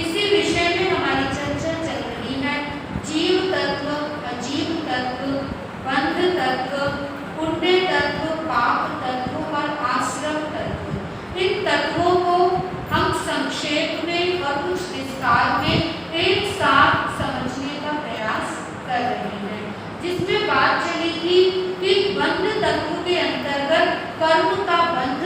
इसी विषय में हमारी चर्चा चल रही है। जीव तत्व, अजीव तत्व, बंध तत्व, पुण्य तत्व, पाप तत्व और आश्रम तत्व। इन तत्वों को हम संक्षेप में और कुछ विस्तार में एक साथ समझने का प्रयास कर रहे हैं, जिसमें बात चली थी कि बंध तत्व के अंतर्गत कर्म का बंध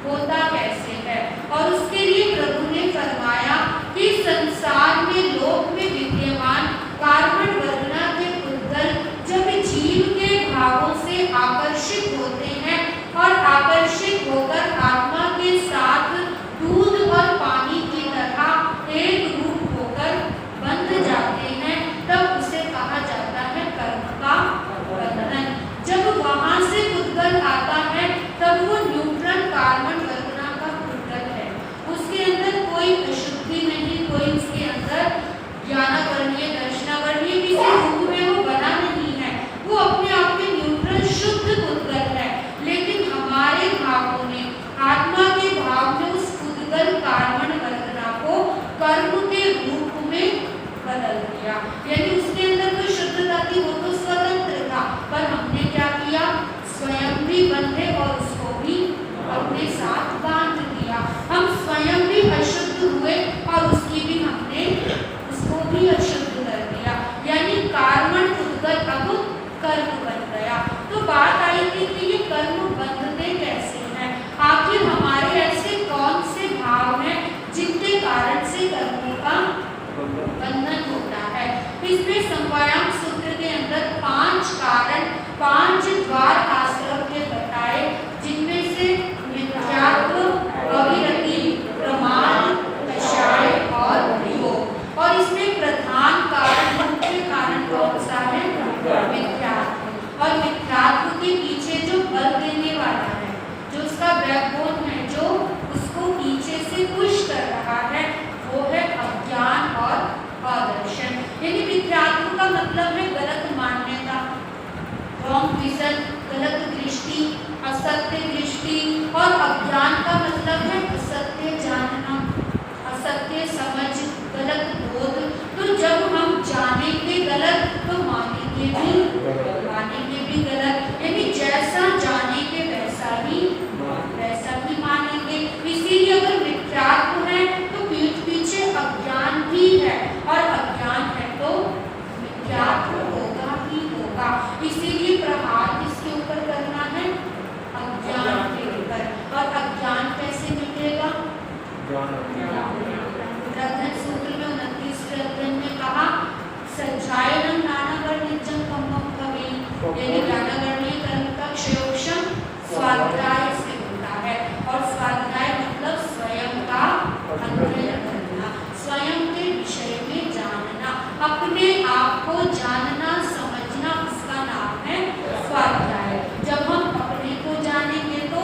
होता कैसे है, और उसके लिए प्रभु ने फरमाया कि संसार में लोक में विद्यमान कार्बन वर्णा के उद्गल जब जीव के भावों से आकर्षित होते हैं और आकर्षित होकर आत्मा के साथ दूध और पानी की तरह एक रूप होकर बंध जाते हैं, तब उसे कहा जाता है कर्म का बंधन। जब वहां से उद्गल आता है तब वो न्यूट्रल कार्बन वर्णा का उद्गल है, उसके अंदर कोई अशुद्धि नहीं, कोई उसके अंदर ज्ञानावर्णीय दर्शनावर्णीय किसी रूप में वो बना नहीं है, वो अपने आप में न्यूट्रल शुद्ध उद्गल है। लेकिन हमारे भावों ने, आत्मा के भाव ने उस उद्गल कार्बन वर्णा को कर्म के रूप में बदल दिया, यानी उसके अंदर कोई शुद्धता थी, वो तो स्वतंत्र था, पर हमने क्या किया, स्वयं भी बंधे और उसको भी अपने साथ बांध दिया। हम स्वयं भी अशुद्ध हुए और उसकी भी हमने उसको भी अशुद्ध कर दिया, यानी कार्बन उद्गल अब कर्म बन गया। तो बात आई थी कि ये कर्म बंधते कैसे हैं, आखिर हमारे ऐसे कौन से भाव हैं जिनके कारण से कर्मों का बंधन होता है। इसमें संवायाम सूत्र के अंदर 5 कारण, 5 द्वार आश्रम के बताए, जिनमें से मिथ्यात्व, अविरति, प्रमाद, कषाय और योग। और इसमें प्रधान कारण, मुख्य कारण कौन सा है, मिथ्यात्व। और मिथ्यात्व के पीछे जो बल देने वाला है, जो उसका बैकबोन है, जो उसको नीचे से पुश कर रहा है, वो है अज्ञान और अदर्शन। यानी मिथ्यात्व का मतलब है गलत मान्यता, रॉन्ग विजन, गलत दृष्टि, असत्य दृष्टि। और अज्ञान का मतलब है असत्य जानना, असत्य समझ, गलत बोध। तो जब हम जानेंगे गलत तो मानेंगे भी गलत, यानी जैसा जानेंगे वैसा ही मानेंगे। इसीलिए अगर मिथ्यात्व है तो पीठ पीछे अज्ञान भी है, और अज्ञान है तो मिथ्यात्व होगा ही होगा। इसीलिए प्रहार किसके ऊपर करना है, अज्ञान के ऊपर। और अज्ञान कैसे मिटेगा, प्रकरण सूत्र में 29वें अध्याय में कहा, संचायनम नानावर्णिजं कम्मं कवि, यानी ज्ञानावर्णीय कर्म का क्षयोक्षम स्वाध्याय से होता है। और स्वाध्याय मतलब स्वयं का अध्ययन करना, स्वयं के विषय में जानना, अपने आप को जानना समझना, उसका नाम है स्वाध्याय। जब हम अपने को जानेंगे तो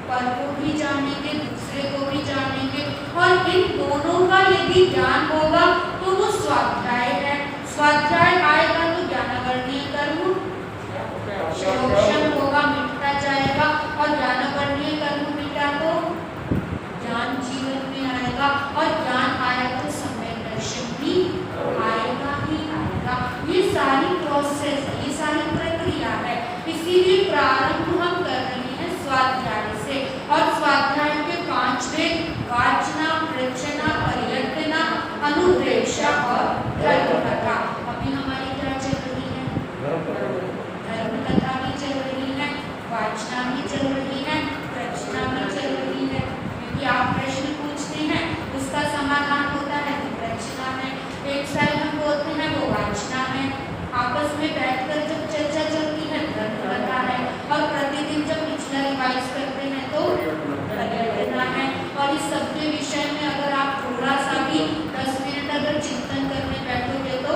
पर को भी जानेंगे, दूसरे को भी जानेंगे, और इन दोनों का यदि ज्ञान होगा तो वो स्वाध्याय है। स्वाध्याय आएगा तो ज्ञानावर्णीय कर्म क्षयोक्षम होगा, मिटता जाएगा। और ज्ञानावर्णीय कर्म मिटा तो ज्ञान जीवन में आएगा, और ज्ञान आया तो सम्यक दर्शन भी आएगा ही आएगा। ये सारी प्रोसेस है, ये सारी प्रक्रिया है। इसीलिए प्रारंभ हम कर रहे हैं स्वाध्याय से। और स्वाध्याय के 5 वेद, वाचना, प्रचना, पर्यटना, अनुप्रेक्षा और धर्म कथा। अभी हमारी क्या चल रही है, धर्म कथा भी चल रही है, वाचना भी चल रही है, प्रचना भी चल रही है। क्योंकि आप प्रश्न पूछते हैं उसका समाधान होता है तो प्रचना है, एक साइड हम बोलते हैं वो वाचना है, आपस में बैठकर जब चर्चा चलती है धर्म कथा है, और प्रतिदिन जब पिछला रिवाइज करते हैं तो पर्यटना है। और इस सबके विषय में अगर आप थोड़ा सा भी 10 मिनट अगर चिंतन करने बैठोगे तो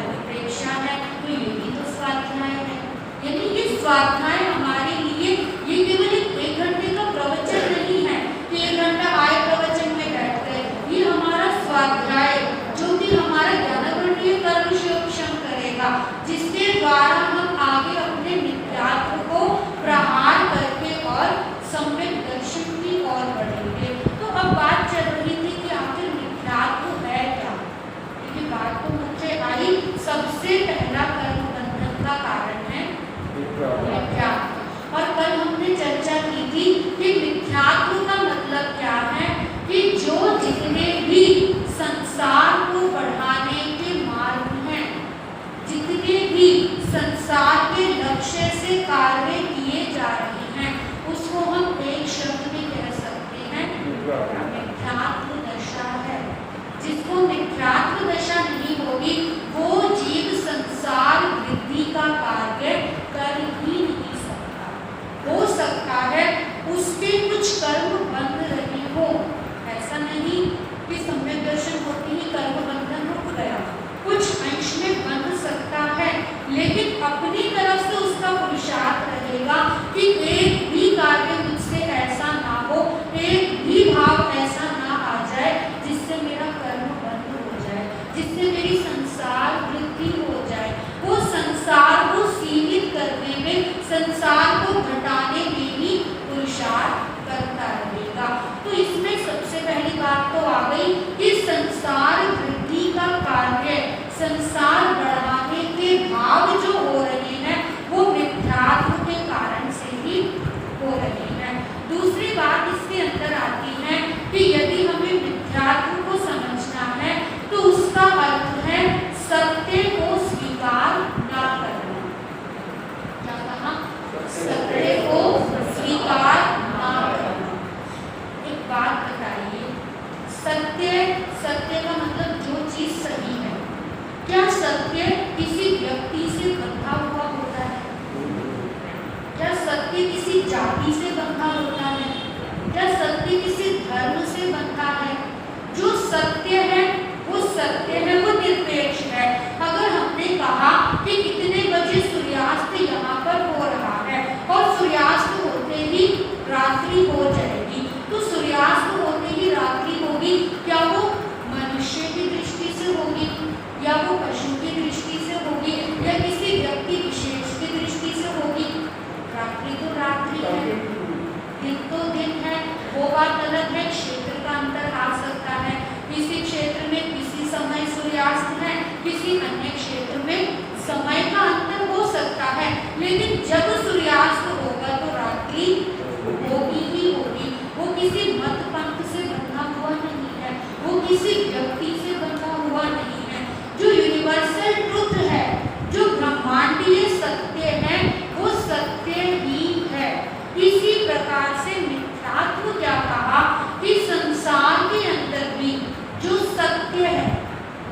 अनुप्रेक्षा है। तो ये भी तो स्वाध्याय है। यानी ये स्वाध्याय हमारे लिए ये केवल 1 घंटे का प्रवचन नहीं है कि 1 घंटा आए प्रवचन में बैठ गए। ये हमारा स्वाध्याय जो कि हमारा ज्ञानावर्णीय कर्म क्षयोक्षम करेगा, जिसके द्वारा हम आगे अपने मिथ्यात्व को प्रहार करके और सम्यक दर्शन की ओर बढ़ेंगे। तो अब बात चल रही थी कि आखिर मिथ्यात्व सबसे पहला कर्म बंधन का कारण है मिथ्यात्व। और कल हमने चर्चा की थी कि मिथ्यात्व का मतलब क्या है, कि जो जितने भी संसार को बढ़ाने के मार्ग हैं, जितने भी संसार के लक्ष्य से कार्य किए जा रहे हैं, उसको हम एक शब्द में कह सकते हैं मिथ्यात्व दशा है। जिसको मिथ्यात्व दशा नहीं होगी वो जीव संसार वृद्धि का कार्य कर ही नहीं सकता। हो सकता है उसके कुछ कर्म बंध रहे हो, ऐसा नहीं कि सम्यक दर्शन होते ही कर्म बंधन रुक गया, कुछ अंश में बंध सकता है, लेकिन अपनी तरफ से उसका पुरुषार्थ रहेगा कि एक भी कार्य मुझसे ऐसा ना हो, एक भी भाव ऐसा ना आ जाए जिससे मेरा कर्म बंद हो जाए, जिससे मेरी संसार वृद्धि हो जाए। वो संसार को सीमित करने में, संसार को घटाने में ही पुरुषार्थ करता रहेगा। तो इसमें सबसे पहली बात तो आ गई कि संसार वृद्धि का कार्य, संसार बढ़ाने के भाव जो हो रहे हैं वो मिथ्यात्व के कारण से ही हो रहे हैं। दूसरी बात इसके अंदर आती है कि यदि हमें मिथ्यात्व को समझना है तो उसका अर्थ है सत्य को स्वीकार ना करना। क्या कहा? सत्य को स्वीकार ना करना। एक बात बताइए, सत्य का मतलब जो चीज सही है। क्या सत्य किसी व्यक्ति से बंधा हुआ होता है? क्या सत्य किसी जाति से बंधा होता है? क्या सत्य किसी धर्म से बंधा है? जो सत्य है वो सत्य है, वो निरपेक्ष है। अगर हमने कहा कि कितने बजे सूर्यास्त यहाँ पर हो रहा है और सूर्यास्त होते ही रात्रि हो जाएगी, तो सूर्यास्त होते ही रात्रि होगी, क्या वो मनुष्य की दृष्टि से होगी या वो पशु की दृष्टि से होगी या किसी व्यक्ति विशेष की दृष्टि से होगी? रात्रि तो रात्रि है, दिन तो दिन है। वो बात अलग है, क्षेत्र का अंतर आ सकता है, किसी क्षेत्र में किसी समय सूर्यास्त है, किसी अन्य क्षेत्र में समय का अंतर हो सकता है, लेकिन जब सूर्यास्त होगा तो रात्रि होगी ही होगी। वो किसी मत पंथ से बंधा हुआ नहीं है, वो किसी व्यक्ति से बंधा हुआ नहीं है। जो यूनिवर्सल ट्रुथ है, जो ब्रह्मांडीय सत्य है, वो सत्य ही है। इसी प्रकार से मिथ्यात्व क्या कहा कि संसार के अंदर भी जो सत्य है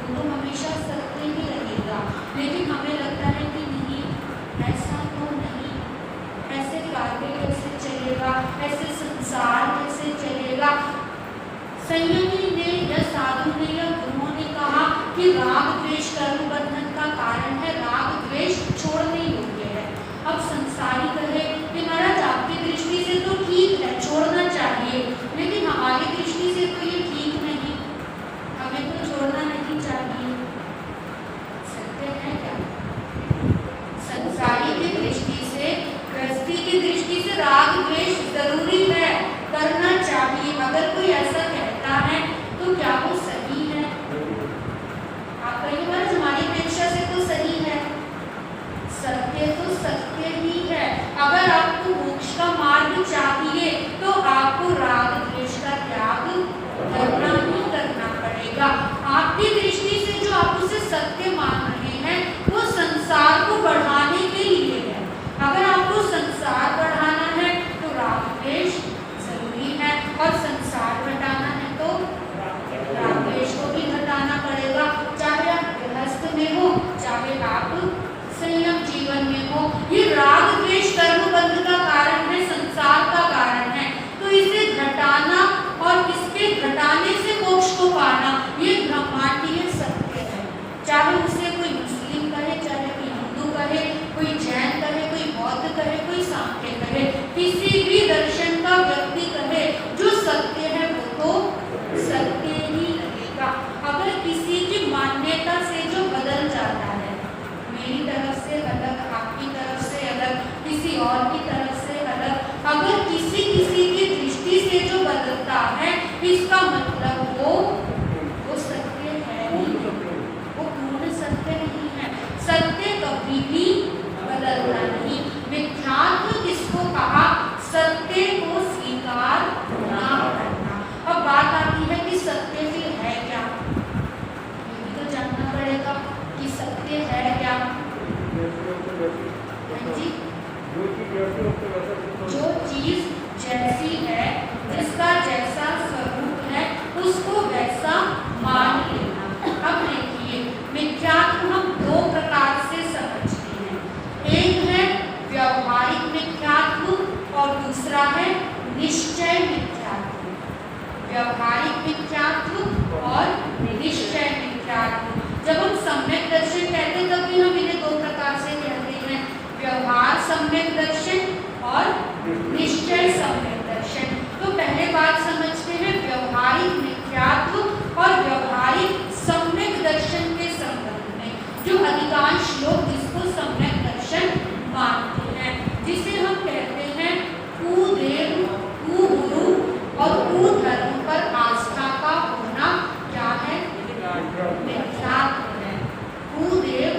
वो तो हमेशा सत्य ही रहेगा, लेकिन हमें लगता है कि नहीं, ऐसा तो नहीं, ऐसे कार्य कैसे चलेगा, ऐसे संसार कैसे चलेगा। संयमी ने या साधु ने या गुरुओं ने कहा कि राग द्वेष कर्म बंधन का कारण है, राग द्वेष छोड़ने योग्य है। अब संसारी कहे कि महाराज आपकी दृष्टि से तो ठीक है, छोड़ना चाहिए, लेकिन हमारी दृष्टि से तो ये ठीक नहीं, हमें तो छोड़ना नहीं चाहिए। सत्य है क्या? संसारी की दृष्टि से, गृहस्थी की दृष्टि से राग द्वेष जरूरी है, करना चाहिए। अगर कोई ऐसा कहता है तो क्या वो सही है? आप कहिए महाराज हमारी अपेक्षा से तो सही है। सत्य तो सत्य ही है। अगर आपको मोक्ष का मार्ग चाहिए तो आपको राग द्वेष का त्याग करना ही करना पड़ेगा। आपकी दृष्टि से जो आप उसे सत्य मान रहे हैं वो संसार को बढ़ाने के लिए है। अगर आपको संसार बढ़ाना है तो राग द्वेष जरूरी है, और संसार घटाना है तो राग द्वेष को भी घटाना पड़ेगा। चाहे आप गृहस्थ में हो, चाहे आप संयम जीवन में हो, ये राग द्वेष कर्म बंध का कारण है, संसार का कारण है। तो इसे घटाना और इसके घटाने से मोक्ष को पाना, ये ब्रह्मांडीय सत्य है। चाहे उसे कोई मिथ्यात्व है। कुदेव,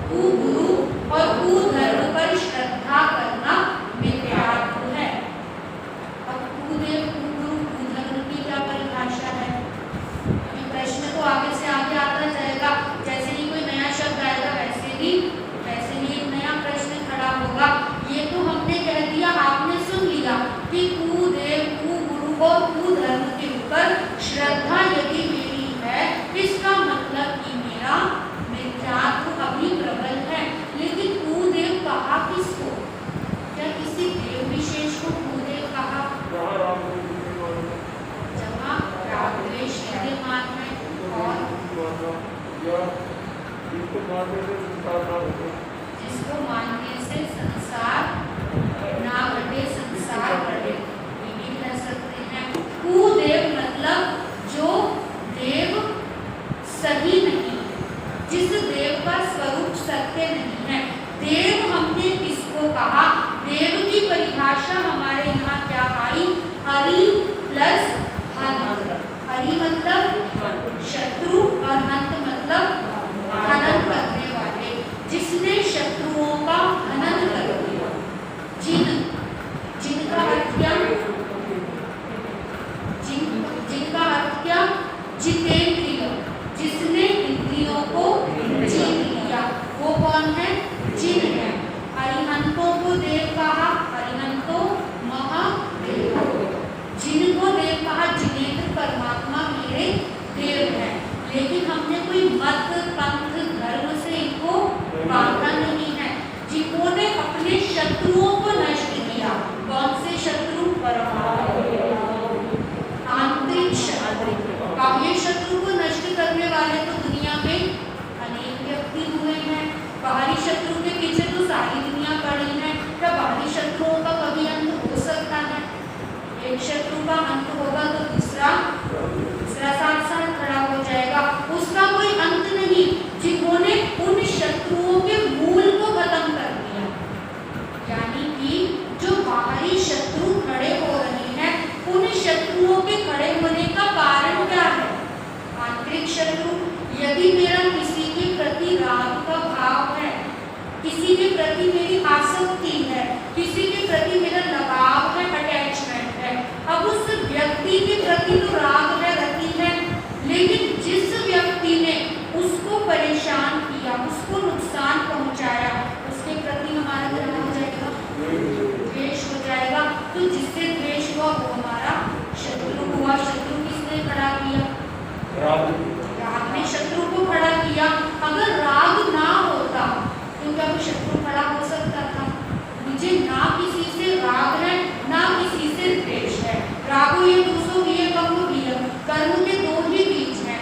कुगुरु और कुधर्म पर श्रद्धा करना मिथ्यात्व है। अब कुदेव, कुगुरु, कुधर्म की क्या परिभाषा है? अभी प्रश्न तो आगे से आगे आता जाएगा, जैसे ही कोई नया शब्द आएगा वैसे ही एक नया प्रश्न खड़ा होगा। ये तो हमने कह दिया, आपने सुन लिया कि कुदेव, कुगुरु और कुधर्म के ऊपर श्रद्धा यदि मेरी है, इसका मतलब कि मेरा मिथ्यात्व अभी प्रबल है। लेकिन कुदेव कहा किसको? क्या किसी देव विशेष को कुदेव कहा? जहाँ राग द्वेष विद्यमान है और जिसको मानने से संसार ना बढ़े, संसार बढ़े, ये भी कह सकते हैं। कुदेव मतलब जो देव सही नहीं, जिस देव का स्वरूप सत्य नहीं है। देव हमने किसको कहा? देव की परिभाषा हमारे यहाँ क्या आई? हरि प्लस हंत। हरि मतलब शत्रु और हंत मतलब हनन करने वाले, जिसने शत्रुओं का हनन कर दिया। जिनका अर्थ क्या? जिनका अर्थ क्या? जितेंद्रिय, जिसने इंद्रियों को जीत लिया, वो कौन है? जिन है। अरिहंतों को देव कहा, अरिहंतो महादेव। जिनको देव कहा, जिनेन्द्र परमात्मा मेरे देव है। लेकिन हमने कोई मत, पंथ, धर्म से इनको बांधा नहीं है। जिन्होंने अपने शत्रुओं को नष्ट किया। कौन से शत्रु? आंतरिक शत्रु। बाह्य शत्रु को नष्ट करने वाले तो दुनिया में अनेक व्यक्ति हुए हैं। बाहरी शत्रु के पीछे तो सारी दुनिया पड़ी है। क्या बाहरी शत्रुओं का कभी अंत हो सकता है? एक शत्रु का अंत होगा तो दूसरा साथ साथ खड़ा हो जाएगा, उसका कोई अंत नहीं। जिन्होंने उन शत्रुओं के मूल को खत्म कर दिया, यानी कि जो बाहरी शत्रु खड़े हो रहे हैं, उन शत्रुओं के खड़े होने का कारण क्या है? आंतरिक शत्रु। यदि मेरा किसी के प्रति राग का भाव है, किसी के प्रति मेरी आसक्ति है, किसी के प्रति मेरा लगाव है, अटैचमेंट है, अब उस व्यक्ति के प्रति तो राग है, रति है, लेकिन जिस व्यक्ति ने उसको परेशान किया, उसको नुकसान पहुंचाया, उसके प्रति हमारा क्या हो जाएगा? द्वेष हो जाएगा। तो जिससे द्वेष हुआ वो हमारा शत्रु हुआ। शत्रु किसने खड़ा किया? राग ने शत्रु को खड़ा किया। अगर राग ना होता तो क्या वो शत्रु खड़ा हो सकता था? मुझे ना किसी से राग है, ना किसी से द्वेष है। रागो ये दोषो भी है, कम भी है, कर्म के दो ही बीज हैं।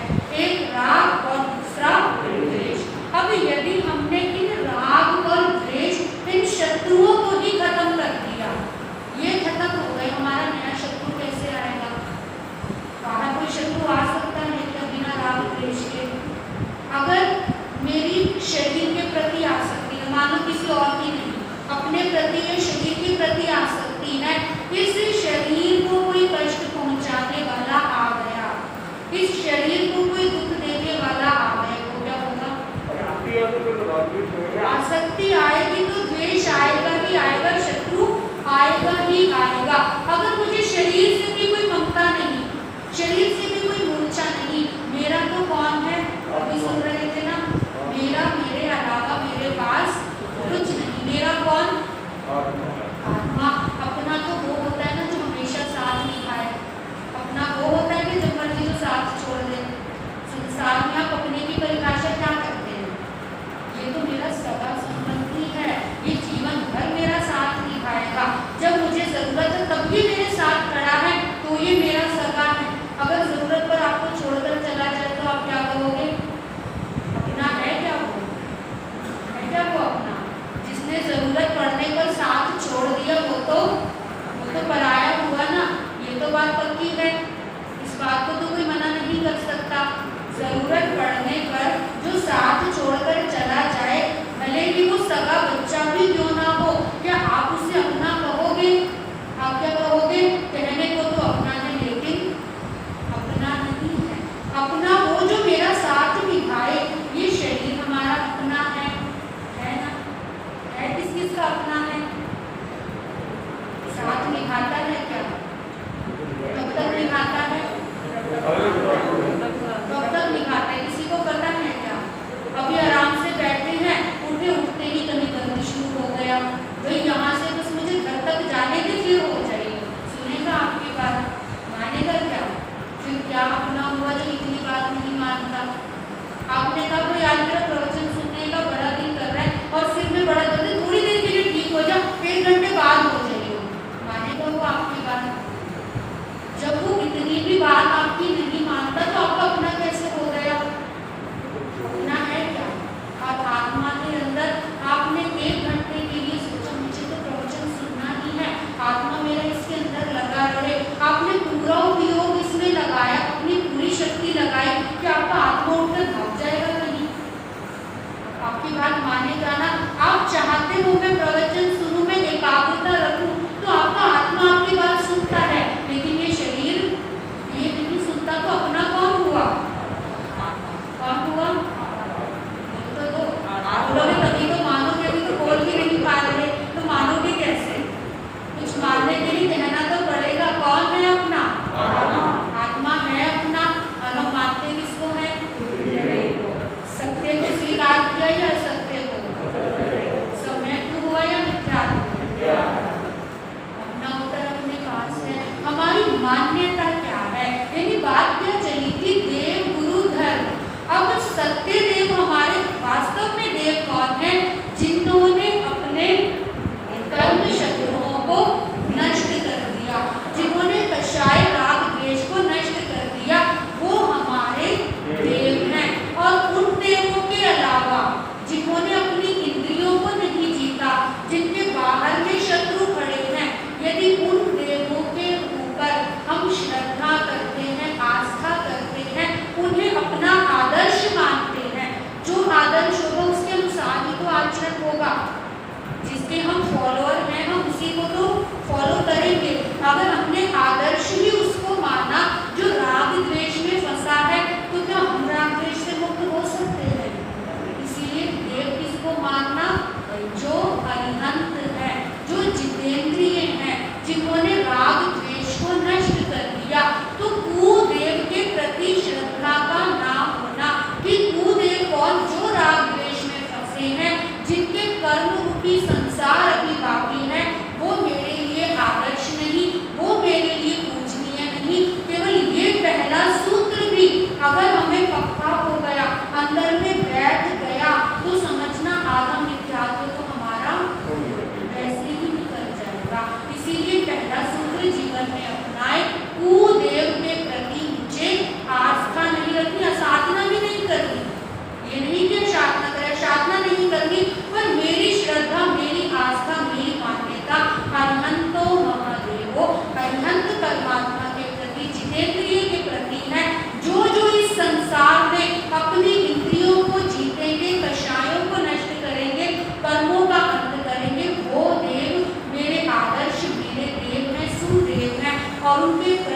और उनके